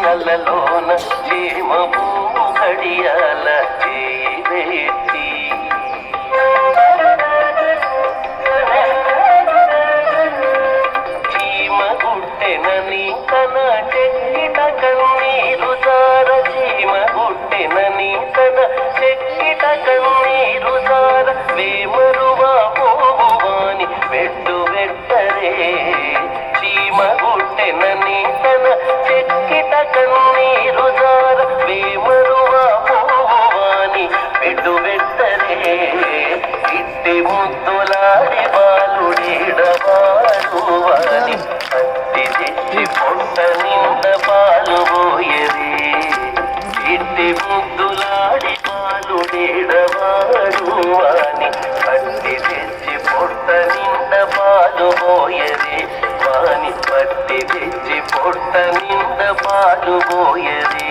కళ్ళలోన చీమపు కడియాల చేవేటి చీమ గుట్టెనని తన చెక్కిట కన్నీరు జార చీమ గుట్టెనని తన చెక్కిట కన్నీరు జార వేమరువా పోవాని పెట్టు వెట్టరే చీమ గుట్టెనని తన చెక్కిట కన్నీరు జార వేమరువా పోవాని పెట్టు వెట్టరే ఇట్టి ముద్దులాడి బాలుడేడవాడువాని పట్టి తెచ్చి పొట్ట నింద పాలు పోయరే ఇట్టి ముద్దులాడి బాలుడేడవాడువాని పట్టి తెచ్చి పొట్ట నింద పాలు పోయరే వాని పట్టి తెచ్చి పొట్ట నింద పాలు పోయరే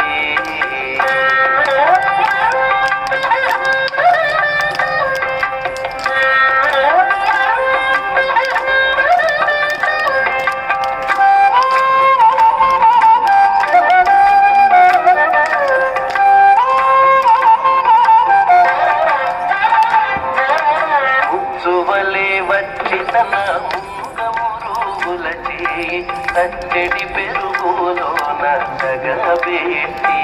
కట్టెడి పెరుగులోన తగబెట్టి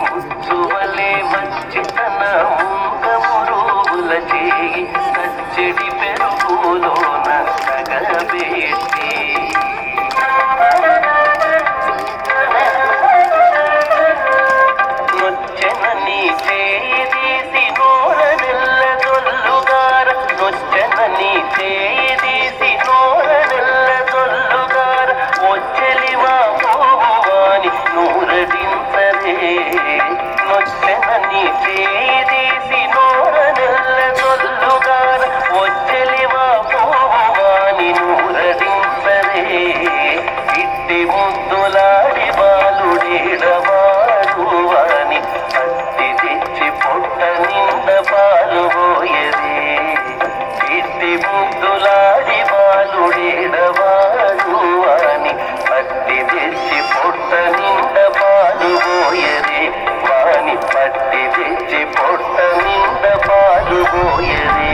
ముచ్చువలే వచ్చి తన ముంగమురుగుల చేయి కట్టెడి పెరుగులోన తగబెట్టి నొచ్చెనని చేయి తీసి నోరనెల్ల దొల్లుగార నొచ్చెనని చేయి తీసి నోరనెల్ల దొల్లుగార వచ్చెలివా పోవాని నూరడించరే నొచ్చెనని చేయి తీసి నోరనెల్ల దొల్లుగార వచ్చెలివా పోవాని నూరడించరే ఇట్టి ముద్దులాడి బాలుడేడవాడువాని పట్టి తెచ్చి పొట్ట నింద పాలు పోయరే ఇట్టి ముద్దులాడి బాలుడేడవాడువాని పట్టి తెచ్చి పొట్ట నింద పాలు పోయరే వాని పట్టి తెచ్చి పొట్ట నింద పాలు పోయరే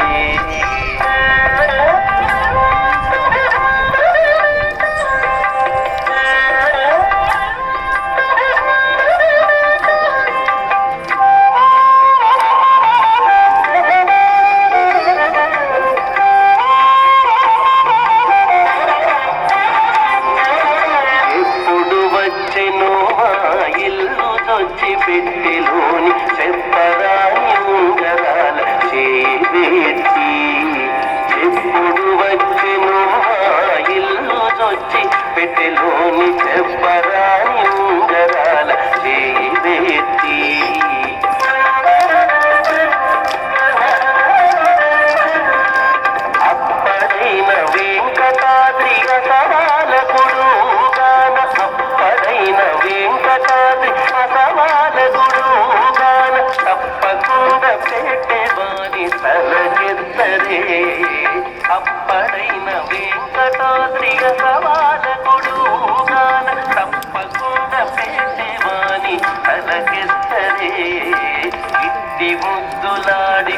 పెట్టెలోని చెప్పరాని ఉంగరాల చేవేటి ఎప్పుడు వచ్చెను ఇల్లు చొచ్చి పెట్టెలోని చెప్పరాని ఉంగరాల చేవేటి అప్పడైన వెంకటాద్రి అసవాల గురుగాన అప్పడైన వెంకటాద్రి అసవాల గురుగాన తప్పకుండా పెట్టేవాని తలకెత్తరే అప్పడ వెంకటాద్రి సవాలకుడుగాన తప్పకుండా పేసేవాని తలకెత్తరే ఇట్టి ముద్దులాడి